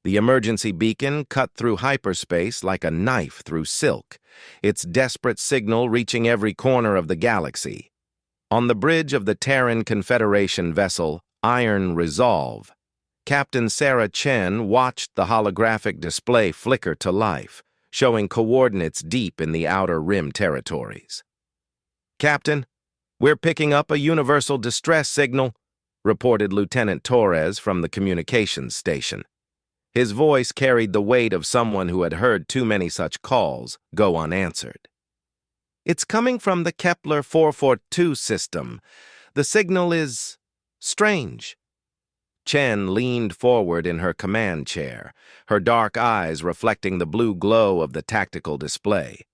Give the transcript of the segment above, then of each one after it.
The emergency beacon cut through hyperspace like a knife through silk, its desperate signal reaching every corner of the galaxy. On the bridge of the Terran Confederation vessel, Iron Resolve, Captain Sarah Chen watched the holographic display flicker to life, showing coordinates deep in the Outer Rim territories. "Captain, we're picking up a universal distress signal," reported Lieutenant Torres from the communications station. His voice carried the weight of someone who had heard too many such calls go unanswered. "It's coming from the Kepler 442 system. The signal is strange." Chen leaned forward in her command chair, her dark eyes reflecting the blue glow of the tactical display.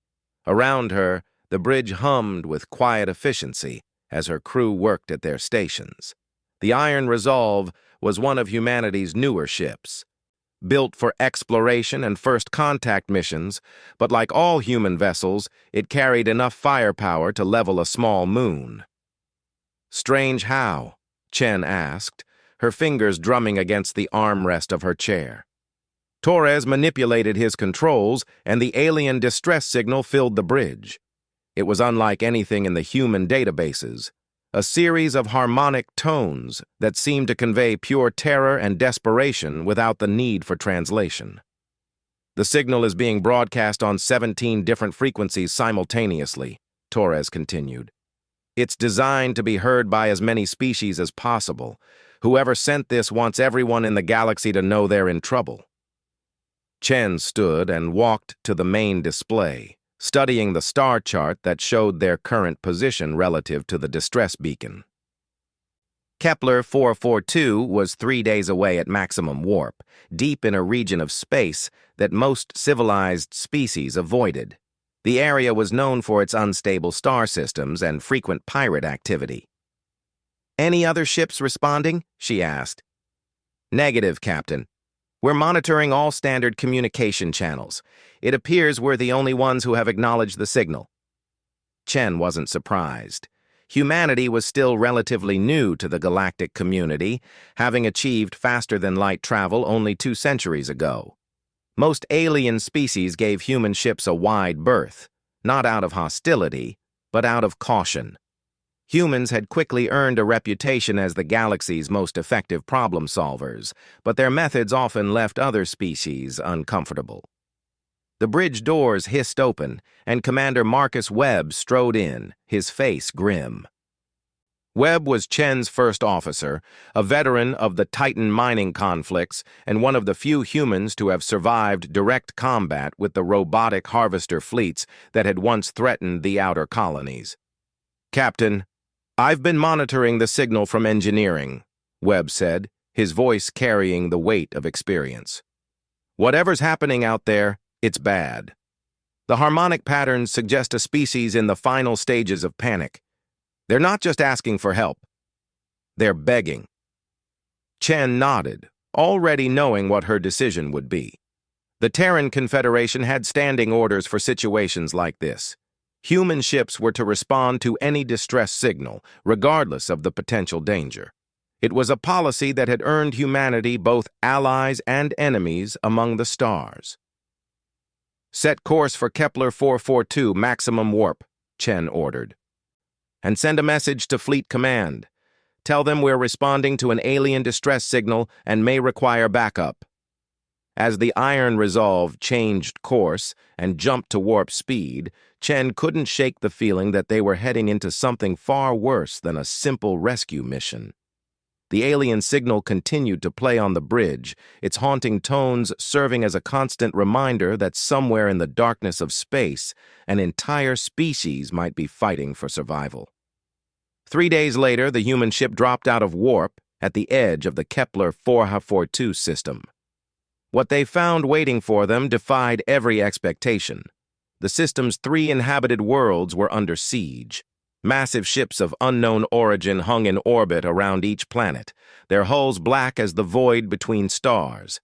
Around her, the bridge hummed with quiet efficiency as her crew worked at their stations. The Iron Resolve was one of humanity's newer ships, built for exploration and first contact missions, but like all human vessels, it carried enough firepower to level a small moon. "Strange how?" Chen asked, her fingers drumming against the armrest of her chair. Torres manipulated his controls, and the alien distress signal filled the bridge. It was unlike anything in the human databases, a series of harmonic tones that seemed to convey pure terror and desperation without the need for translation. "The signal is being broadcast on 17 different frequencies simultaneously," Torres continued. "It's designed to be heard by as many species as possible. Whoever sent this wants everyone in the galaxy to know they're in trouble." Chen stood and walked to the main display, studying the star chart that showed their current position relative to the distress beacon. Kepler 442 was 3 days away at maximum warp, deep in a region of space that most civilized species avoided. The area was known for its unstable star systems and frequent pirate activity. "Any other ships responding?" she asked. "Negative, Captain. We're monitoring all standard communication channels. It appears we're the only ones who have acknowledged the signal." Chen wasn't surprised. Humanity was still relatively new to the galactic community, having achieved faster-than-light travel only 2 centuries ago. Most alien species gave human ships a wide berth, not out of hostility, but out of caution. Humans had quickly earned a reputation as the galaxy's most effective problem solvers, but their methods often left other species uncomfortable. The bridge doors hissed open, and Commander Marcus Webb strode in, his face grim. Webb was Chen's first officer, a veteran of the Titan mining conflicts and one of the few humans to have survived direct combat with the robotic harvester fleets that had once threatened the outer colonies. "Captain, I've been monitoring the signal from engineering," Webb said, his voice carrying the weight of experience. "Whatever's happening out there, it's bad. The harmonic patterns suggest a species in the final stages of panic. They're not just asking for help. They're begging." Chen nodded, already knowing what her decision would be. The Terran Confederation had standing orders for situations like this. Human ships were to respond to any distress signal, regardless of the potential danger. It was a policy that had earned humanity both allies and enemies among the stars. "Set course for Kepler 442 maximum warp," Chen ordered. "And send a message to Fleet Command. Tell them we're responding to an alien distress signal and may require backup." As the Iron Resolve changed course and jumped to warp speed, Chen couldn't shake the feeling that they were heading into something far worse than a simple rescue mission. The alien signal continued to play on the bridge, its haunting tones serving as a constant reminder that somewhere in the darkness of space, an entire species might be fighting for survival. 3 days later, the human ship dropped out of warp at the edge of the Kepler 442 system. What they found waiting for them defied every expectation. The system's 3 inhabited worlds were under siege. Massive ships of unknown origin hung in orbit around each planet, their hulls black as the void between stars.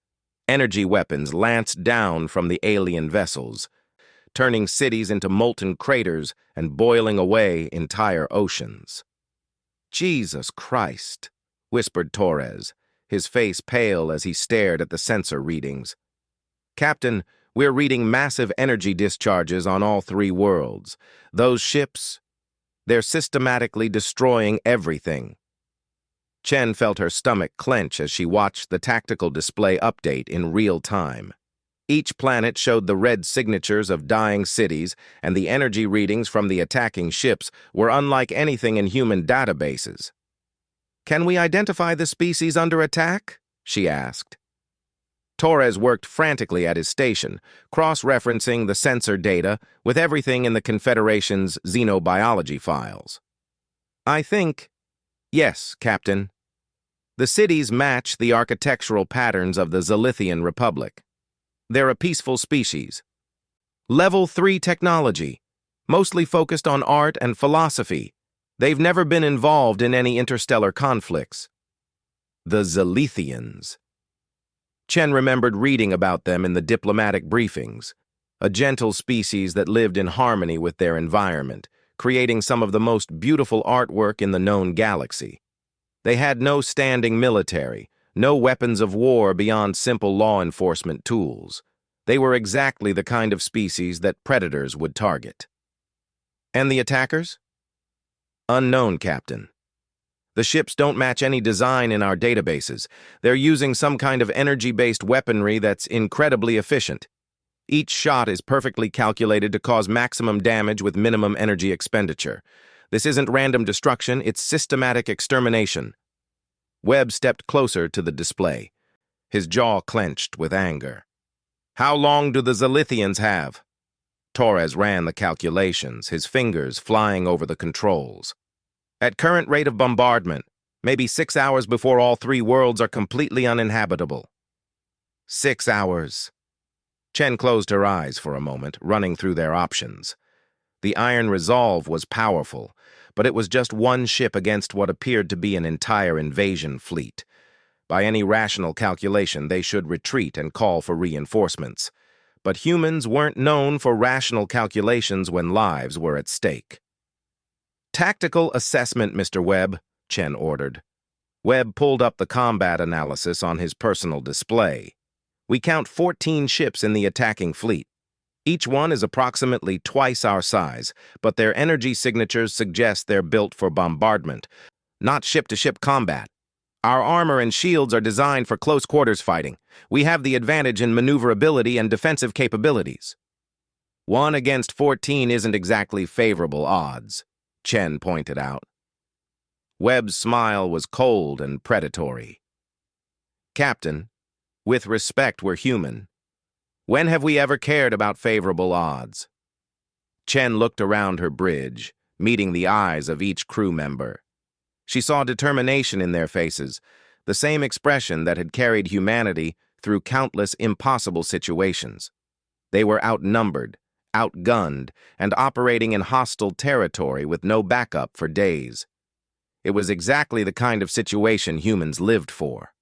Energy weapons lanced down from the alien vessels, turning cities into molten craters and boiling away entire oceans. "Jesus Christ," whispered Torres, his face pale as he stared at the sensor readings. "Captain, we're reading massive energy discharges on all three worlds. Those ships, they're systematically destroying everything." Chen felt her stomach clench as she watched the tactical display update in real time. Each planet showed the red signatures of dying cities, and the energy readings from the attacking ships were unlike anything in human databases. "Can we identify the species under attack?" she asked. Torres worked frantically at his station, cross-referencing the sensor data with everything in the Confederation's xenobiology files. "I think, yes, Captain. The cities match the architectural patterns of the Zalithian Republic. They're a peaceful species. Level 3 technology, mostly focused on art and philosophy. They've never been involved in any interstellar conflicts." The Zalithians. Chen remembered reading about them in the diplomatic briefings, a gentle species that lived in harmony with their environment, creating some of the most beautiful artwork in the known galaxy. They had no standing military, no weapons of war beyond simple law enforcement tools. They were exactly the kind of species that predators would target. "And the attackers?" "Unknown, Captain. The ships don't match any design in our databases. They're using some kind of energy-based weaponry that's incredibly efficient. Each shot is perfectly calculated to cause maximum damage with minimum energy expenditure. This isn't random destruction, it's systematic extermination." Webb stepped closer to the display, his jaw clenched with anger. "How long do the Zalithians have?" Torres ran the calculations, his fingers flying over the controls. "At current rate of bombardment, maybe 6 hours before all three worlds are completely uninhabitable." 6 hours. Chen closed her eyes for a moment, running through their options. The Iron Resolve was powerful, but it was just one ship against what appeared to be an entire invasion fleet. By any rational calculation, they should retreat and call for reinforcements. But humans weren't known for rational calculations when lives were at stake. "Tactical assessment, Mr. Webb," Chen ordered. Webb pulled up the combat analysis on his personal display. "We count 14 ships in the attacking fleet. Each one is approximately twice our size, but their energy signatures suggest they're built for bombardment, not ship-to-ship combat. Our armor and shields are designed for close-quarters fighting. We have the advantage in maneuverability and defensive capabilities." 1 against 14 isn't exactly favorable odds, Chen pointed out. Webb's smile was cold and predatory. "Captain, with respect, we're human. When have we ever cared about favorable odds?" Chen looked around her bridge, meeting the eyes of each crew member. She saw determination in their faces, the same expression that had carried humanity through countless impossible situations. They were outnumbered, outgunned, and operating in hostile territory with no backup for days. It was exactly the kind of situation humans lived for.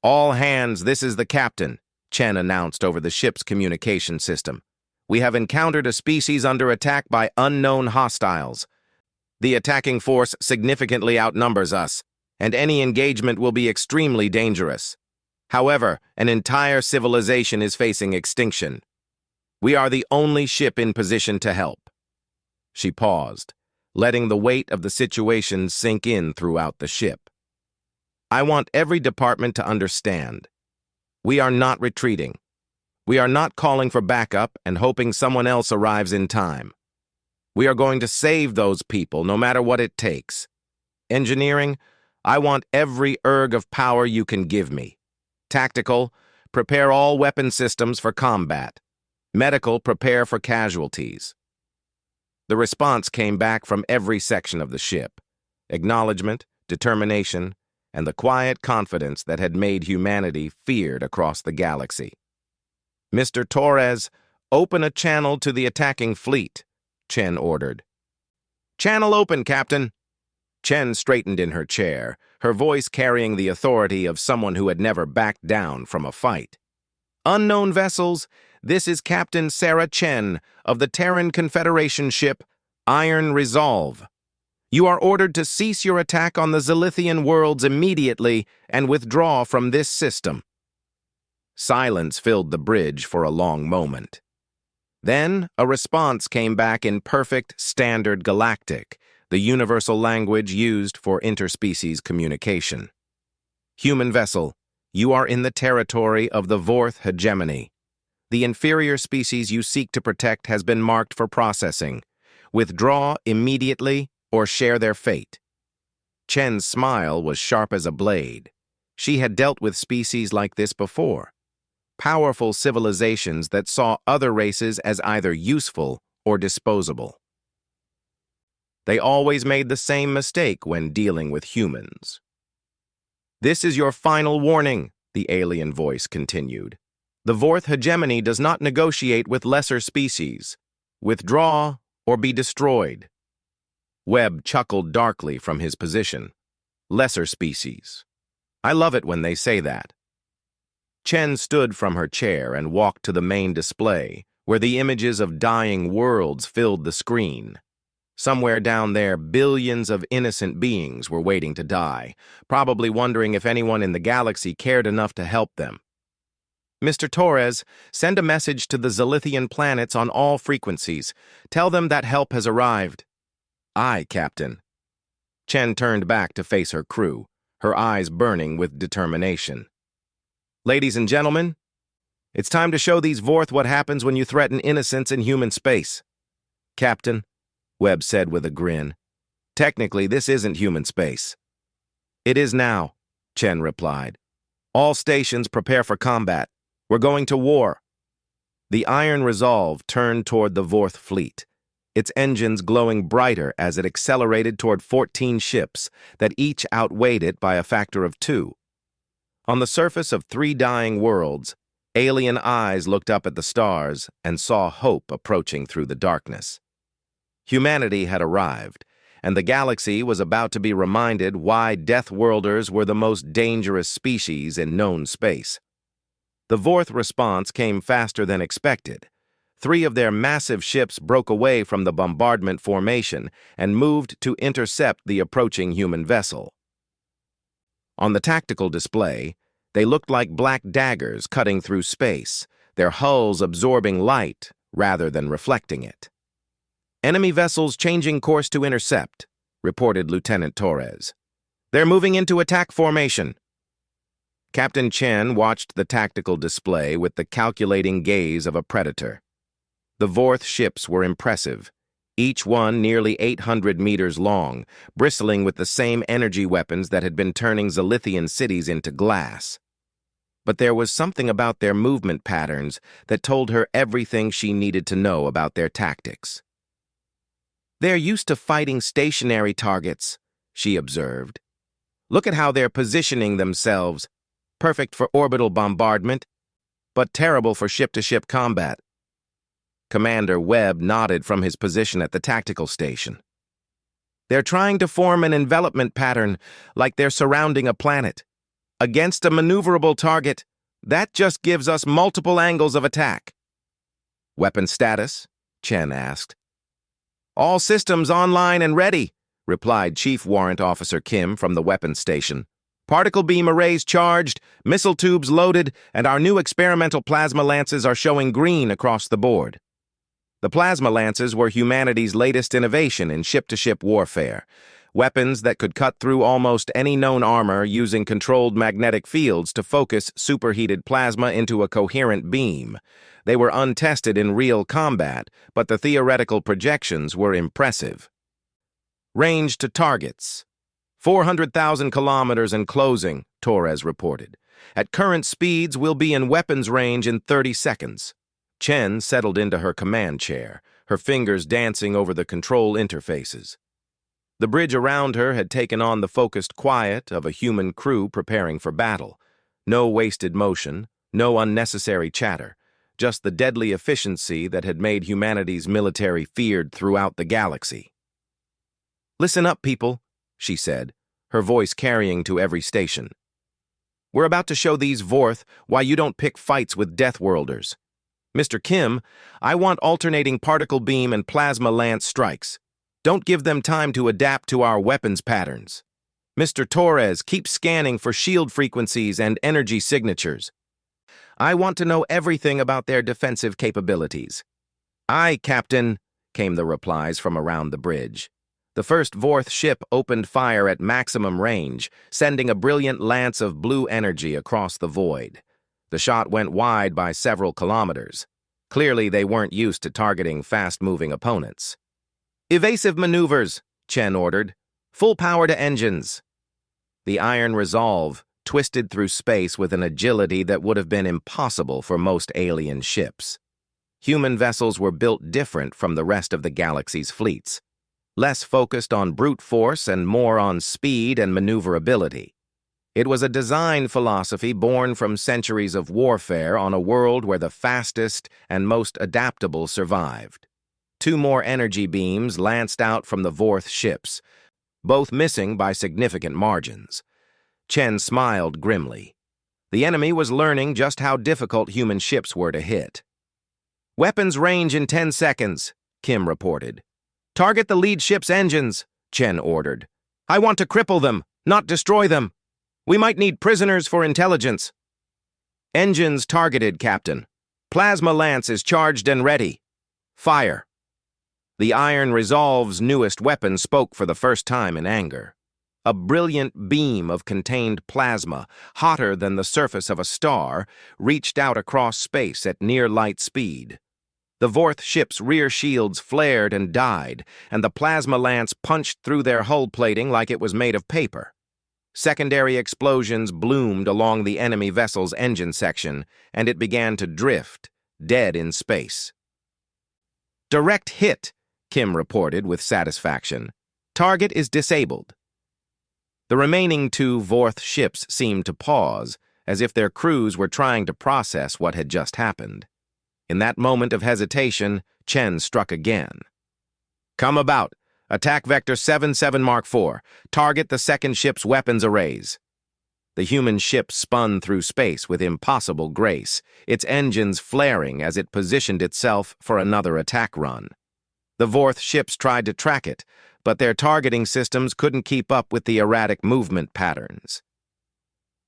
"All hands, this is the captain," Chen announced over the ship's communication system. "We have encountered a species under attack by unknown hostiles. The attacking force significantly outnumbers us, and any engagement will be extremely dangerous. However, an entire civilization is facing extinction. We are the only ship in position to help." She paused, letting the weight of the situation sink in throughout the ship. "I want every department to understand. We are not retreating. We are not calling for backup and hoping someone else arrives in time. We are going to save those people, no matter what it takes. Engineering, I want every erg of power you can give me. Tactical, prepare all weapon systems for combat. Medical, prepare for casualties." The response came back from every section of the ship. Acknowledgement, determination, and the quiet confidence that had made humanity feared across the galaxy. "Mr. Torres, open a channel to the attacking fleet," Chen ordered. "Channel open, Captain." Chen straightened in her chair, her voice carrying the authority of someone who had never backed down from a fight. "Unknown vessels, this is Captain Sarah Chen of the Terran Confederation ship Iron Resolve. You are ordered to cease your attack on the Zilithian worlds immediately and withdraw from this system." Silence filled the bridge for a long moment. Then a response came back in perfect Standard Galactic, the universal language used for interspecies communication. "Human vessel, you are in the territory of the Vorth hegemony. The inferior species you seek to protect has been marked for processing. Withdraw immediately or share their fate." Chen's smile was sharp as a blade. She had dealt with species like this before. Powerful civilizations that saw other races as either useful or disposable. They always made the same mistake when dealing with humans. "This is your final warning," the alien voice continued. "The Vorth hegemony does not negotiate with lesser species. Withdraw or be destroyed." Webb chuckled darkly from his position. "Lesser species. I love it when they say that." Chen stood from her chair and walked to the main display, where the images of dying worlds filled the screen. Somewhere down there, billions of innocent beings were waiting to die, probably wondering if anyone in the galaxy cared enough to help them. "Mr. Torres, send a message to the Zilithian planets on all frequencies. Tell them that help has arrived." "Aye, Captain." Chen turned back to face her crew, her eyes burning with determination. "Ladies and gentlemen, it's time to show these Vorth what happens when you threaten innocence in human space." "Captain," Webb said with a grin, "technically this isn't human space." "It is now," Chen replied. "All stations prepare for combat. We're going to war." The Iron Resolve turned toward the Vorth fleet, its engines glowing brighter as it accelerated toward 14 ships that each outweighed it by a factor of 2. On the surface of 3 dying worlds, alien eyes looked up at the stars and saw hope approaching through the darkness. Humanity had arrived, and the galaxy was about to be reminded why Deathworlders were the most dangerous species in known space. The Vorth response came faster than expected. 3 of their massive ships broke away from the bombardment formation and moved to intercept the approaching human vessel. On the tactical display, they looked like black daggers cutting through space, their hulls absorbing light rather than reflecting it. "Enemy vessels changing course to intercept," reported Lieutenant Torres. "They're moving into attack formation." Captain Chen watched the tactical display with the calculating gaze of a predator. The Vorth ships were impressive, each one nearly 800 meters long, bristling with the same energy weapons that had been turning Zilithian cities into glass. But there was something about their movement patterns that told her everything she needed to know about their tactics. "They're used to fighting stationary targets," she observed. "Look at how they're positioning themselves, perfect for orbital bombardment, but terrible for ship-to-ship combat." Commander Webb nodded from his position at the tactical station. "They're trying to form an envelopment pattern like they're surrounding a planet. Against a maneuverable target, that just gives us multiple angles of attack." "Weapon status?" Chen asked. "All systems online and ready," replied Chief Warrant Officer Kim from the weapons station. "Particle beam arrays charged, missile tubes loaded, and our new experimental plasma lances are showing green across the board." The plasma lances were humanity's latest innovation in ship-to-ship warfare, weapons that could cut through almost any known armor using controlled magnetic fields to focus superheated plasma into a coherent beam. They were untested in real combat, but the theoretical projections were impressive. "Range to targets. 400,000 kilometers and closing," Torres reported. "At current speeds, we'll be in weapons range in 30 seconds. Chen settled into her command chair, her fingers dancing over the control interfaces. The bridge around her had taken on the focused quiet of a human crew preparing for battle. No wasted motion, no unnecessary chatter, just the deadly efficiency that had made humanity's military feared throughout the galaxy. "Listen up, people," she said, her voice carrying to every station. "We're about to show these Vorth why you don't pick fights with Deathworlders. Mr. Kim, I want alternating particle beam and plasma lance strikes. Don't give them time to adapt to our weapons patterns. Mr. Torres, keep scanning for shield frequencies and energy signatures. I want to know everything about their defensive capabilities. Aye, Captain, came the replies from around the bridge. The first Vorth ship opened fire at maximum range, sending a brilliant lance of blue energy across the void. The shot went wide by several kilometers. Clearly, they weren't used to targeting fast-moving opponents. Evasive maneuvers, Chen ordered. Full power to engines. The Iron Resolve twisted through space with an agility that would have been impossible for most alien ships. Human vessels were built different from the rest of the galaxy's fleets, less focused on brute force and more on speed and maneuverability. It was a design philosophy born from centuries of warfare on a world where the fastest and most adaptable survived. 2 more energy beams lanced out from the Vorth ships, both missing by significant margins. Chen smiled grimly. The enemy was learning just how difficult human ships were to hit. Weapons range in 10 seconds, Kim reported. Target the lead ship's engines, Chen ordered. I want to cripple them, not destroy them. We might need prisoners for intelligence. Engines targeted, Captain. Plasma lance is charged and ready. Fire. The Iron Resolve's newest weapon spoke for the first time in anger. A brilliant beam of contained plasma, hotter than the surface of a star, reached out across space at near light speed. The Vorth ship's rear shields flared and died, and the plasma lance punched through their hull plating like it was made of paper. Secondary explosions bloomed along the enemy vessel's engine section, and it began to drift, dead in space. Direct hit, Kim reported with satisfaction. Target is disabled. The remaining 2 Vorth ships seemed to pause, as if their crews were trying to process what had just happened. In that moment of hesitation, Chen struck again. Come about. Attack Vector 77 Mark IV. Target the second ship's weapons arrays. The human ship spun through space with impossible grace, its engines flaring as it positioned itself for another attack run. The Vorth ships tried to track it, but their targeting systems couldn't keep up with the erratic movement patterns.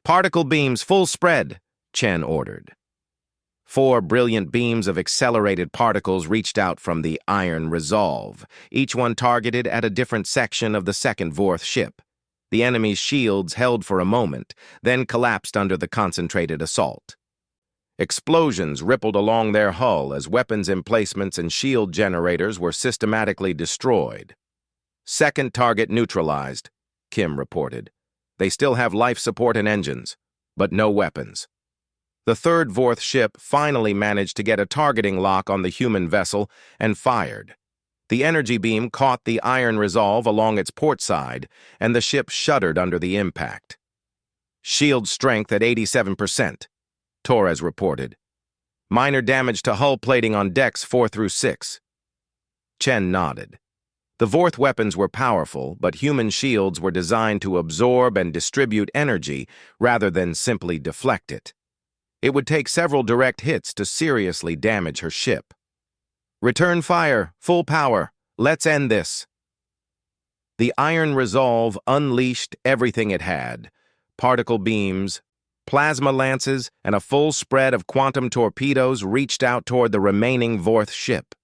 Particle beams full spread, Chen ordered. 4 brilliant beams of accelerated particles reached out from the Iron Resolve, each one targeted at a different section of the second Vorth ship. The enemy's shields held for a moment, then collapsed under the concentrated assault. Explosions rippled along their hull as weapons emplacements and shield generators were systematically destroyed. Second target neutralized, Kim reported. They still have life support and engines, but no weapons. The third Vorth ship finally managed to get a targeting lock on the human vessel and fired. The energy beam caught the Iron Resolve along its port side, and the ship shuddered under the impact. Shield strength at 87%, Torres reported. Minor damage to hull plating on decks 4 through 6. Chen nodded. The Vorth weapons were powerful, but human shields were designed to absorb and distribute energy rather than simply deflect it. It would take several direct hits to seriously damage her ship. Return fire, full power. Let's end this. The Iron Resolve unleashed everything it had. Particle beams, plasma lances, and a full spread of quantum torpedoes reached out toward the remaining Vorth ship.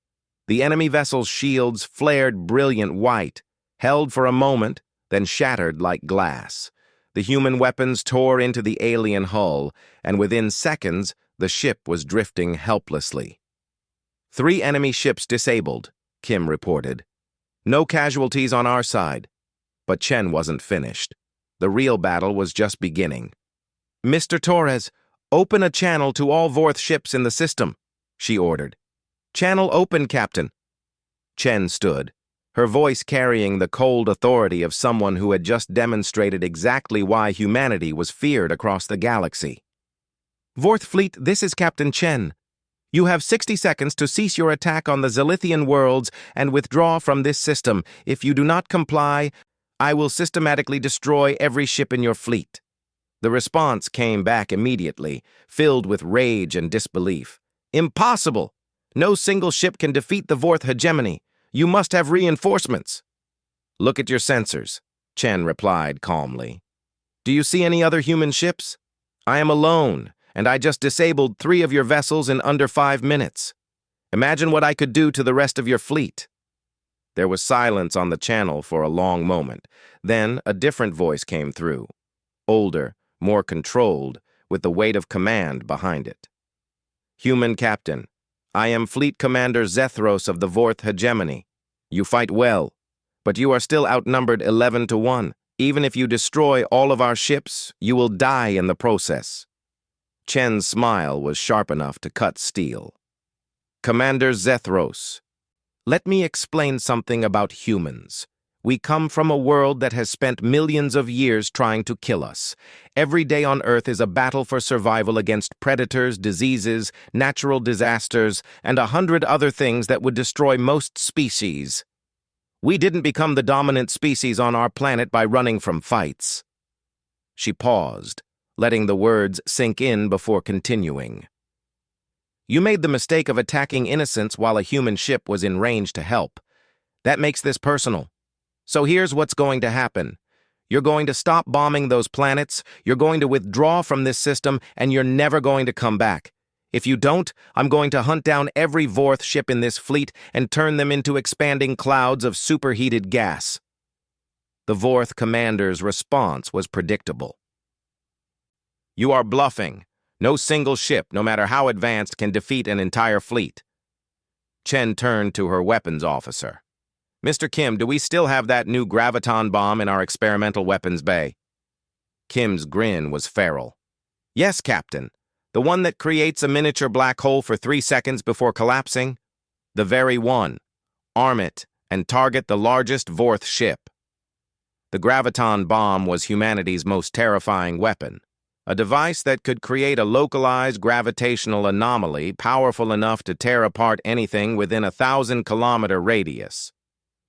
The enemy vessel's shields flared brilliant white, held for a moment, then shattered like glass. The human weapons tore into the alien hull, and within seconds, the ship was drifting helplessly. 3 enemy ships disabled, Kim reported. No casualties on our side. But Chen wasn't finished. The real battle was just beginning. Mr. Torres, open a channel to all Vorth ships in the system, she ordered. Channel open, Captain. Chen stood, her voice carrying the cold authority of someone who had just demonstrated exactly why humanity was feared across the galaxy. Vorth Fleet, this is Captain Chen. You have 60 seconds to cease your attack on the Zilithian worlds and withdraw from this system. If you do not comply, I will systematically destroy every ship in your fleet. The response came back immediately, filled with rage and disbelief. Impossible! No single ship can defeat the Vorth hegemony. You must have reinforcements. Look at your sensors, Chen replied calmly. Do you see any other human ships? I am alone, and I just disabled 3 of your vessels in under 5 minutes. Imagine what I could do to the rest of your fleet. There was silence on the channel for a long moment. Then a different voice came through. Older, more controlled, with the weight of command behind it. Human Captain, I am Fleet Commander Zethros of the Vorth Hegemony. You fight well, but you are still outnumbered 11-1. Even if you destroy all of our ships, you will die in the process. Chen's smile was sharp enough to cut steel. Commander Zethros, let me explain something about humans. We come from a world that has spent millions of years trying to kill us. Every day on Earth is a battle for survival against predators, diseases, natural disasters, and 100 other things that would destroy most species. We didn't become the dominant species on our planet by running from fights. She paused, letting the words sink in before continuing. You made the mistake of attacking innocents while a human ship was in range to help. That makes this personal. So here's what's going to happen. You're going to stop bombing those planets, you're going to withdraw from this system, and you're never going to come back. If you don't, I'm going to hunt down every Vorth ship in this fleet and turn them into expanding clouds of superheated gas. The Vorth commander's response was predictable. You are bluffing. No single ship, no matter how advanced, can defeat an entire fleet. Chen turned to her weapons officer. Mr. Kim, do we still have that new graviton bomb in our experimental weapons bay? Kim's grin was feral. Yes, Captain. The one that creates a miniature black hole for 3 seconds before collapsing? The very one. Arm it and target the largest Vorth ship. The graviton bomb was humanity's most terrifying weapon. A device that could create a localized gravitational anomaly powerful enough to tear apart anything within a 1,000-kilometer radius.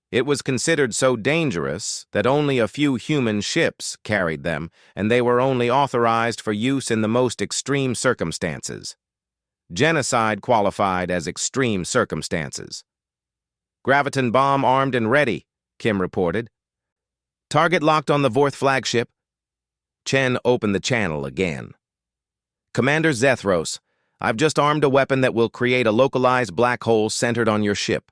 It was considered so dangerous that only a few human ships carried them, and they were only authorized for use in the most extreme circumstances. Genocide qualified as extreme circumstances. Graviton bomb armed and ready, Kim reported. Target locked on the Vorth flagship. Chen opened the channel again. Commander Zethros, I've just armed a weapon that will create a localized black hole centered on your ship.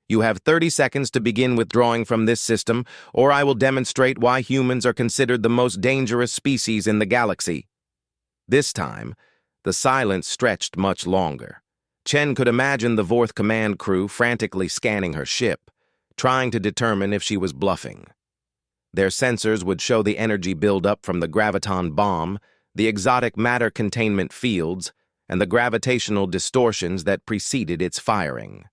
You have 30 seconds to begin withdrawing from this system, or I will demonstrate why humans are considered the most dangerous species in the galaxy. This time, the silence stretched much longer. Chen could imagine the Vorth command crew frantically scanning her ship, trying to determine if she was bluffing. Their sensors would show the energy buildup from the graviton bomb, the exotic matter containment fields, and the gravitational distortions that preceded its firing.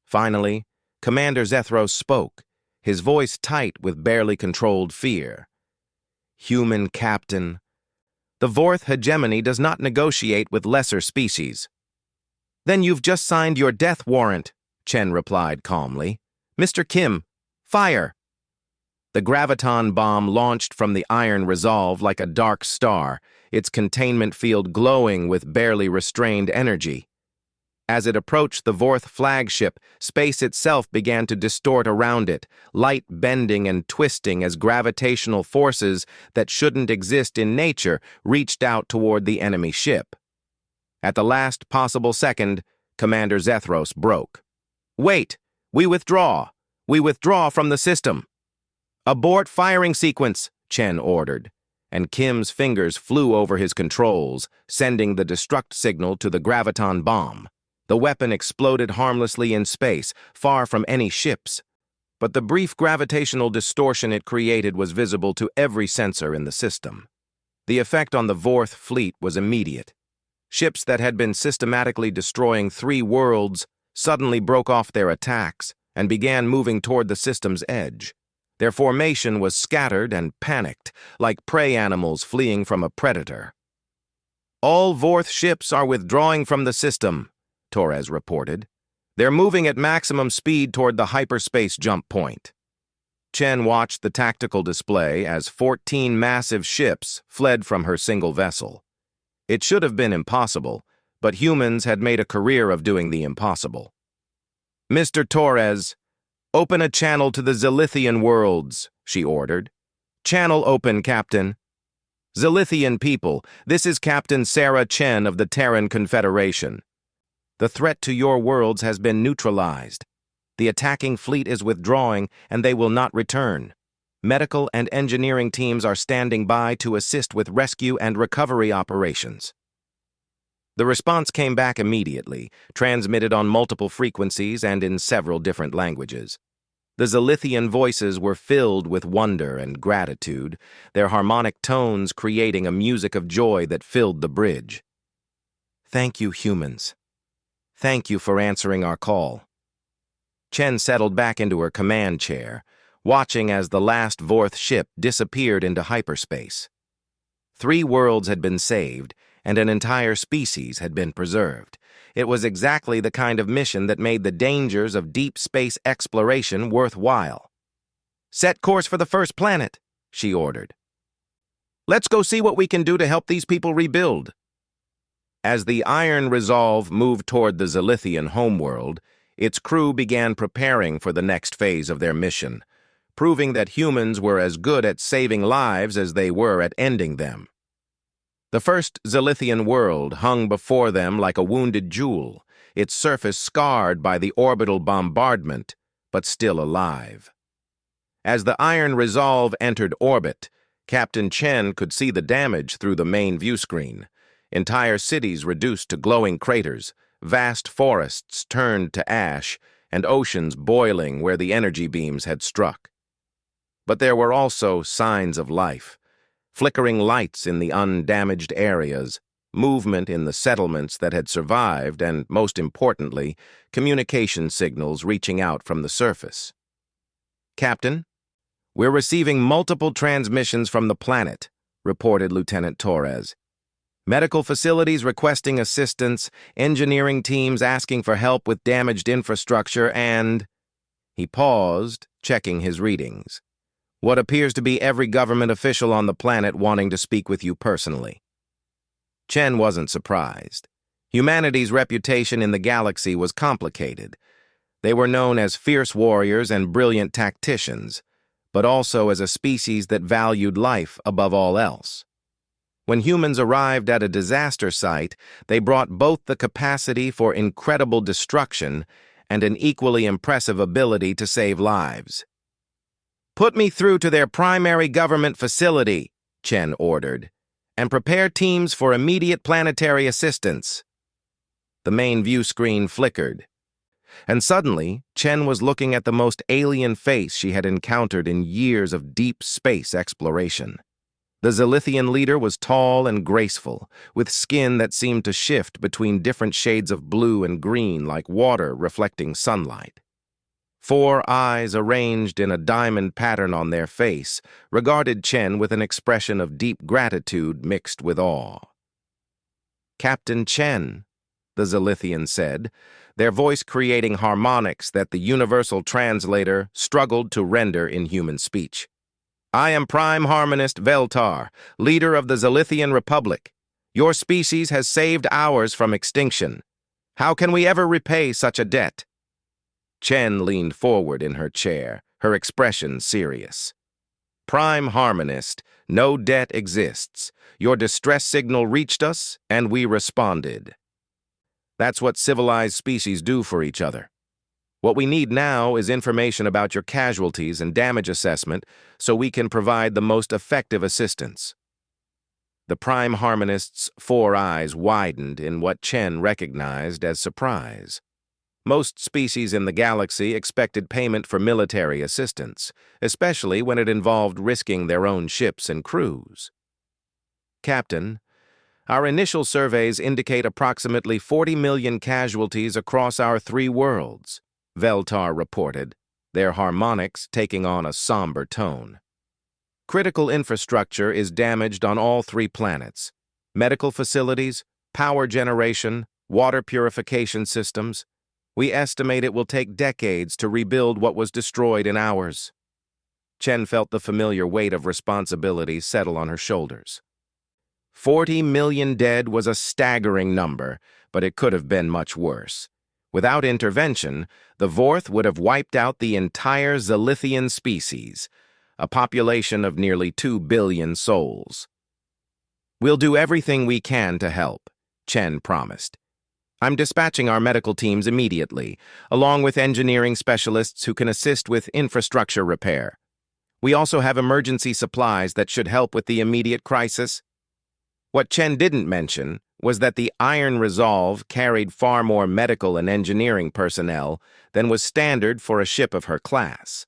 Finally, Commander Zethros spoke, his voice tight with barely controlled fear. Human Captain, the Vorth hegemony does not negotiate with lesser species. Then you've just signed your death warrant, Chen replied calmly. Mr. Kim, fire! The graviton bomb launched from the iron resolve like a dark star, its containment field glowing with barely restrained energy. As it approached the Vorth flagship, space itself began to distort around it, light bending and twisting as gravitational forces that shouldn't exist in nature reached out toward the enemy ship. At the last possible second, Commander Zethros broke. Wait! We withdraw! We withdraw from the system! Abort firing sequence, Chen ordered, and Kim's fingers flew over his controls, sending the destruct signal to the graviton bomb. The weapon exploded harmlessly in space, far from any ships. But the brief gravitational distortion it created was visible to every sensor in the system. The effect on the Vorth fleet was immediate. Ships that had been systematically destroying 3 worlds suddenly broke off their attacks and began moving toward the system's edge. Their formation was scattered and panicked, like prey animals fleeing from a predator. All Vorth ships are withdrawing from the system, Torres reported. They're moving at maximum speed toward the hyperspace jump point. Chen watched the tactical display as 14 massive ships fled from her single vessel. It should have been impossible, but humans had made a career of doing the impossible. Mr. Torres, Open a channel to the Zilithian worlds, she ordered. Channel open, Captain. Zilithian people, this is Captain Sarah Chen of the Terran Confederation. The threat to your worlds has been neutralized. The attacking fleet is withdrawing, and they will not return. Medical and engineering teams are standing by to assist with rescue and recovery operations. The response came back immediately, transmitted on multiple frequencies and in several different languages. The Zilithian voices were filled with wonder and gratitude, their harmonic tones creating a music of joy that filled the bridge. Thank you, humans. Thank you for answering our call. Chen settled back into her command chair, watching as the last Vorth ship disappeared into hyperspace. 3 worlds had been saved, and an entire species had been preserved. It was exactly the kind of mission that made the dangers of deep space exploration worthwhile. Set course for the first planet, she ordered. Let's go see what we can do to help these people rebuild. As the Iron Resolve moved toward the Zilithian homeworld, its crew began preparing for the next phase of their mission, proving that humans were as good at saving lives as they were at ending them. The first Zilithian world hung before them like a wounded jewel, its surface scarred by the orbital bombardment, but still alive. As the Iron Resolve entered orbit, Captain Chen could see the damage through the main view screen. Entire cities reduced to glowing craters, vast forests turned to ash, and oceans boiling where the energy beams had struck. But there were also signs of life. Flickering lights in the undamaged areas, movement in the settlements that had survived, and, most importantly, communication signals reaching out from the surface. Captain, we're receiving multiple transmissions from the planet, reported Lieutenant Torres. Medical facilities requesting assistance, engineering teams asking for help with damaged infrastructure, and... He paused, checking his readings. What appears to be every government official on the planet wanting to speak with you personally. Chen wasn't surprised. Humanity's reputation in the galaxy was complicated. They were known as fierce warriors and brilliant tacticians, but also as a species that valued life above all else. When humans arrived at a disaster site, they brought both the capacity for incredible destruction and an equally impressive ability to save lives. Put me through to their primary government facility, Chen ordered, and prepare teams for immediate planetary assistance. The main view screen flickered, and suddenly Chen was looking at the most alien face she had encountered in years of deep space exploration. The Zilithian leader was tall and graceful, with skin that seemed to shift between different shades of blue and green like water reflecting sunlight. 4 eyes arranged in a diamond pattern on their face regarded Chen with an expression of deep gratitude mixed with awe. Captain Chen, the Zilithian said, their voice creating harmonics that the universal translator struggled to render in human speech. I am Prime Harmonist Veltar, leader of the Zilithian Republic. Your species has saved ours from extinction. How can we ever repay such a debt? Chen leaned forward in her chair, her expression serious. Prime Harmonist, no debt exists. Your distress signal reached us, and we responded. That's what civilized species do for each other. What we need now is information about your casualties and damage assessment so we can provide the most effective assistance. The Prime Harmonist's 4 eyes widened in what Chen recognized as surprise. Most species in the galaxy expected payment for military assistance, especially when it involved risking their own ships and crews. Captain, our initial surveys indicate approximately 40 million casualties across our 3 worlds, Veltar reported, their harmonics taking on a somber tone. Critical infrastructure is damaged on all 3 planets. Medical facilities, power generation, water purification systems. We estimate it will take decades to rebuild what was destroyed in hours. Chen felt the familiar weight of responsibility settle on her shoulders. 40 million dead was a staggering number, but it could have been much worse. Without intervention, the Vorth would have wiped out the entire Zilithian species, a population of nearly 2 billion souls. "We'll do everything we can to help," Chen promised. "I'm dispatching our medical teams immediately, along with engineering specialists who can assist with infrastructure repair. We also have emergency supplies that should help with the immediate crisis." What Chen didn't mention was that the Iron Resolve carried far more medical and engineering personnel than was standard for a ship of her class.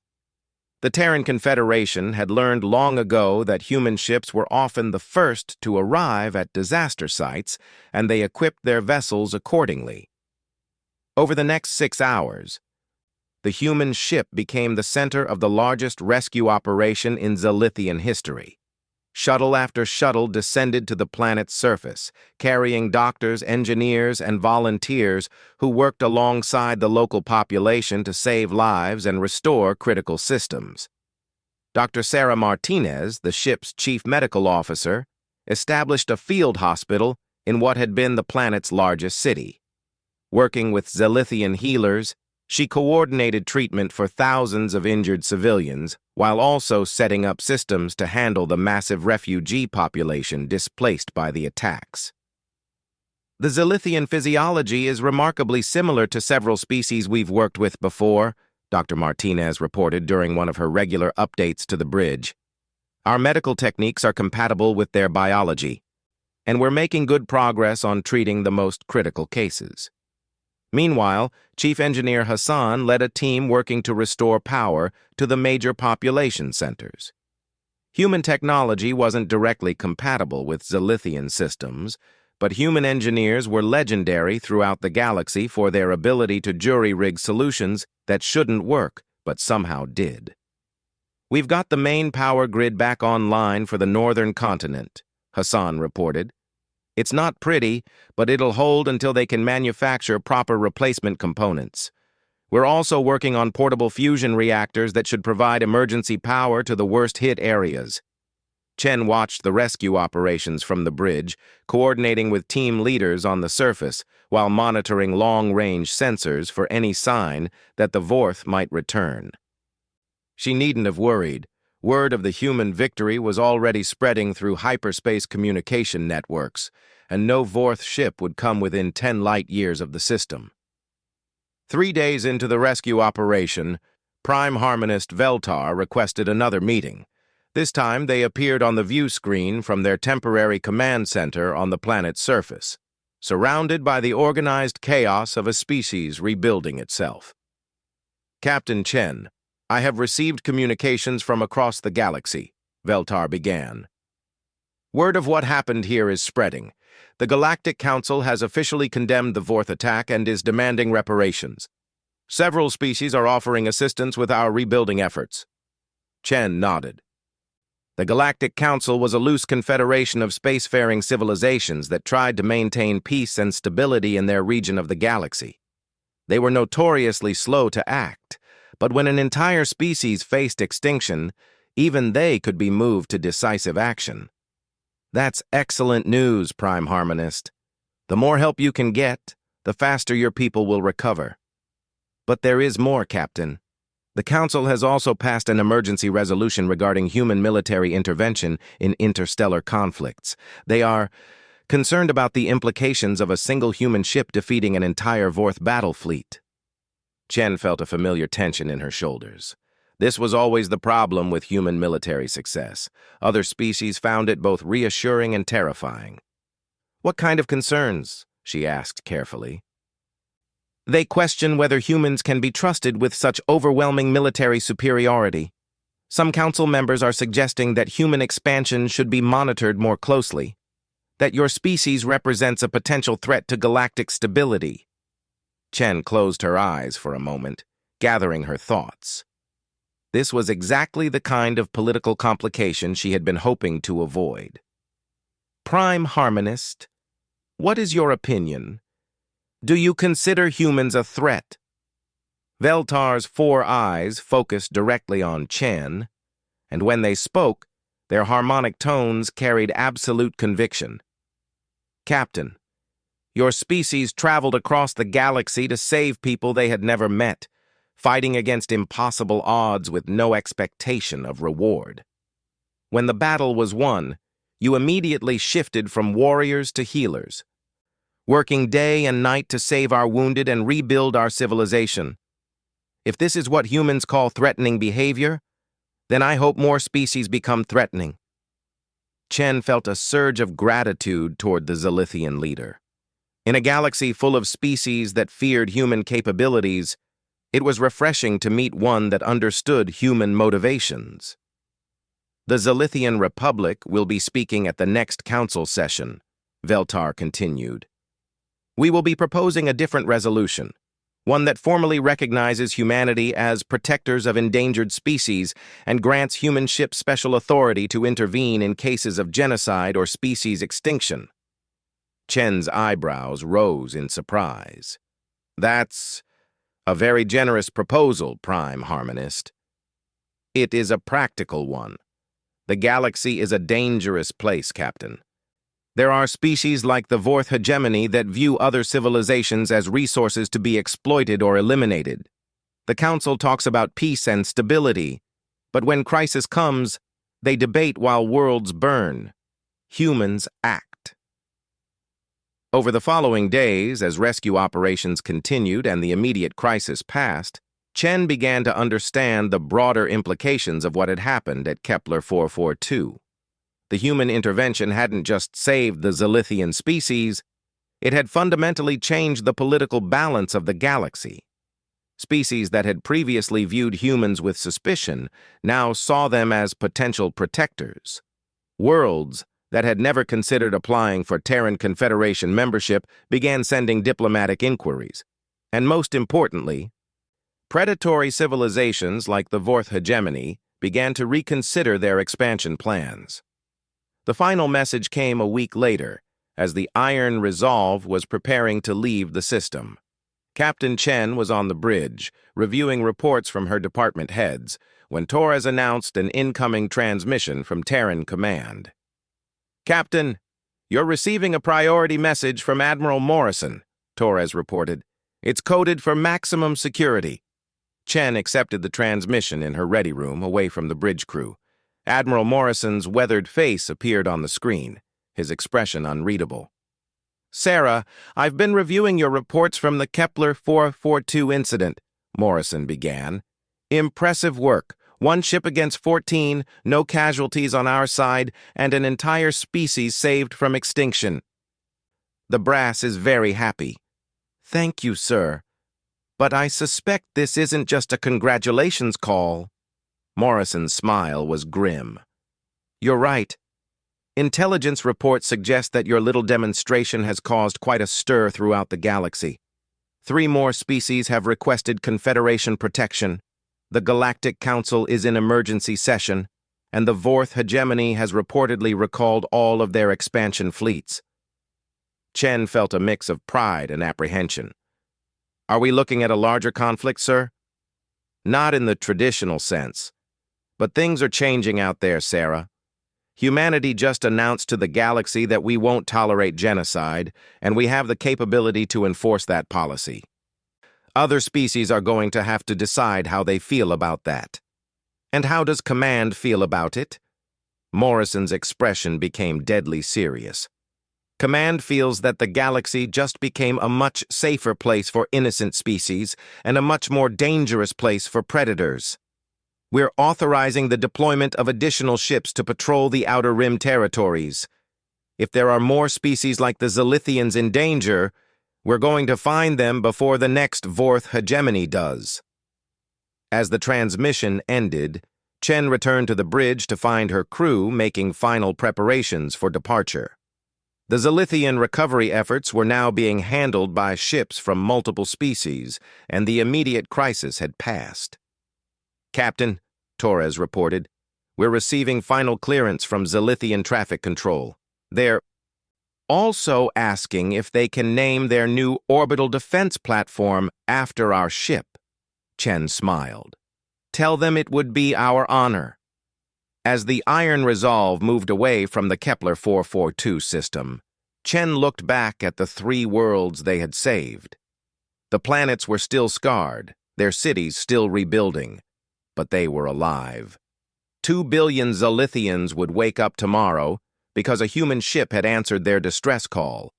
The Terran Confederation had learned long ago that human ships were often the first to arrive at disaster sites, and they equipped their vessels accordingly. Over the next 6 hours, the human ship became the center of the largest rescue operation in Zilithian history. Shuttle after shuttle descended to the planet's surface, carrying doctors, engineers, and volunteers who worked alongside the local population to save lives and restore critical systems. Dr. Sarah Martinez, the ship's chief medical officer, established a field hospital in what had been the planet's largest city. Working with Zilithian healers, she coordinated treatment for thousands of injured civilians, while also setting up systems to handle the massive refugee population displaced by the attacks. "The Zilithian physiology is remarkably similar to several species we've worked with before," Dr. Martinez reported during one of her regular updates to the bridge. "Our medical techniques are compatible with their biology, and we're making good progress on treating the most critical cases." Meanwhile, Chief Engineer Hassan led a team working to restore power to the major population centers. Human technology wasn't directly compatible with Zilithian systems, but human engineers were legendary throughout the galaxy for their ability to jury-rig solutions that shouldn't work, but somehow did. "We've got the main power grid back online for the northern continent," Hassan reported. "It's not pretty, but it'll hold until they can manufacture proper replacement components. We're also working on portable fusion reactors that should provide emergency power to the worst-hit areas." Chen watched the rescue operations from the bridge, coordinating with team leaders on the surface, while monitoring long-range sensors for any sign that the Vorth might return. She needn't have worried. Word of the human victory was already spreading through hyperspace communication networks, and no Vorth ship would come within 10 light-years of the system. 3 days into the rescue operation, Prime Harmonist Veltar requested another meeting. This time they appeared on the view screen from their temporary command center on the planet's surface, surrounded by the organized chaos of a species rebuilding itself. "Captain Chen, I have received communications from across the galaxy," Veltar began. "Word of what happened here is spreading. The Galactic Council has officially condemned the Vorth attack and is demanding reparations. Several species are offering assistance with our rebuilding efforts." Chen nodded. The Galactic Council was a loose confederation of spacefaring civilizations that tried to maintain peace and stability in their region of the galaxy. They were notoriously slow to act, but when an entire species faced extinction, even they could be moved to decisive action. "That's excellent news, Prime Harmonist. The more help you can get, the faster your people will recover. But there is more, Captain. The Council has also passed an emergency resolution regarding human military intervention in interstellar conflicts. They are concerned about the implications of a single human ship defeating an entire Vorth battle fleet." Chen felt a familiar tension in her shoulders. This was always the problem with human military success. Other species found it both reassuring and terrifying. "What kind of concerns?" she asked carefully. "They question whether humans can be trusted with such overwhelming military superiority. Some council members are suggesting that human expansion should be monitored more closely, that your species represents a potential threat to galactic stability." Chen closed her eyes for a moment, gathering her thoughts. This was exactly the kind of political complication she had been hoping to avoid. "Prime Harmonist, what is your opinion? Do you consider humans a threat?" Veltar's 4 eyes focused directly on Chen, and when they spoke, their harmonic tones carried absolute conviction. "Captain, Your species traveled across the galaxy to save people they had never met, fighting against impossible odds with no expectation of reward. When the battle was won, you immediately shifted from warriors to healers, working day and night to save our wounded and rebuild our civilization. If this is what humans call threatening behavior, then I hope more species become threatening. Chen felt a surge of gratitude toward the Zilithian leader. In a galaxy full of species that feared human capabilities, it was refreshing to meet one that understood human motivations. The Zilithian Republic will be speaking at the next council session, Veltar continued. We will be proposing a different resolution, one that formally recognizes humanity as protectors of endangered species and grants human ships special authority to intervene in cases of genocide or species extinction. Chen's eyebrows rose in surprise. That's a very generous proposal, Prime Harmonist. It is a practical one. The galaxy is a dangerous place, Captain. There are species like the Vorth hegemony that view other civilizations as resources to be exploited or eliminated. The Council talks about peace and stability, but when crisis comes, they debate while worlds burn. Humans act. Over the following days, as rescue operations continued and the immediate crisis passed, Chen began to understand the broader implications of what had happened at Kepler 442. The human intervention hadn't just saved the Zilithian species, it had fundamentally changed the political balance of the galaxy. Species that had previously viewed humans with suspicion now saw them as potential protectors. Worlds that had never considered applying for Terran Confederation membership began sending diplomatic inquiries. And most importantly, predatory civilizations like the Vorth hegemony began to reconsider their expansion plans. The final message came a week later, as the Iron Resolve was preparing to leave the system. Captain Chen was on the bridge, reviewing reports from her department heads, when Torres announced an incoming transmission from Terran Command. Captain, you're receiving a priority message from Admiral Morrison, Torres reported. It's coded for maximum security. Chen accepted the transmission in her ready room, away from the bridge crew. Admiral Morrison's weathered face appeared on the screen, his expression unreadable. Sarah, I've been reviewing your reports from the Kepler 442 incident, Morrison began. Impressive work. 1 ship against 14, no casualties on our side, and an entire species saved from extinction. The brass is very happy. Thank you, sir. But I suspect this isn't just a congratulations call. Morrison's smile was grim. You're right. Intelligence reports suggest that your little demonstration has caused quite a stir throughout the galaxy. 3 more species have requested Confederation protection. The Galactic Council is in emergency session, and the Vorth hegemony has reportedly recalled all of their expansion fleets. Chen felt a mix of pride and apprehension. Are we looking at a larger conflict, sir? Not in the traditional sense. But things are changing out there, Sarah. Humanity just announced to the galaxy that we won't tolerate genocide, and we have the capability to enforce that policy. Other species are going to have to decide how they feel about that. And how does Command feel about it? Morrison's expression became deadly serious. Command feels that the galaxy just became a much safer place for innocent species and a much more dangerous place for predators. We're authorizing the deployment of additional ships to patrol the Outer Rim territories. If there are more species like the Zilithians in danger, we're going to find them before the next Vorth hegemony does. As the transmission ended, Chen returned to the bridge to find her crew making final preparations for departure. The Zilithian recovery efforts were now being handled by ships from multiple species, and the immediate crisis had passed. Captain, Torres reported, we're receiving final clearance from Zilithian traffic control. They're also asking if they can name their new orbital defense platform after our ship. Chen smiled. Tell them it would be our honor. As the Iron Resolve moved away from the Kepler 442 system, Chen looked back at the 3 worlds they had saved. The planets were still scarred, their cities still rebuilding, but they were alive. 2 billion Zalithians would wake up tomorrow because a human ship had answered their distress call.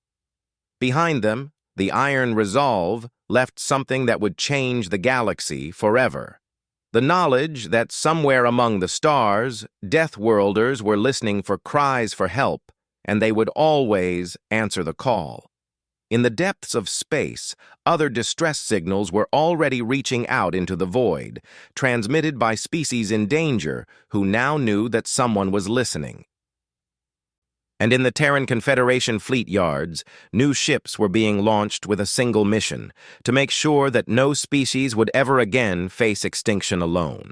Behind them, the Iron Resolve left something that would change the galaxy forever. The knowledge that somewhere among the stars, Deathworlders were listening for cries for help, and they would always answer the call. In the depths of space, other distress signals were already reaching out into the void, transmitted by species in danger who now knew that someone was listening. And in the Terran Confederation fleet yards, new ships were being launched with a single mission, to make sure that no species would ever again face extinction alone.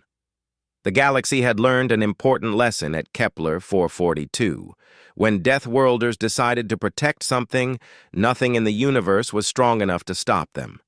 The galaxy had learned an important lesson at Kepler 442. When Deathworlders decided to protect something, nothing in the universe was strong enough to stop them.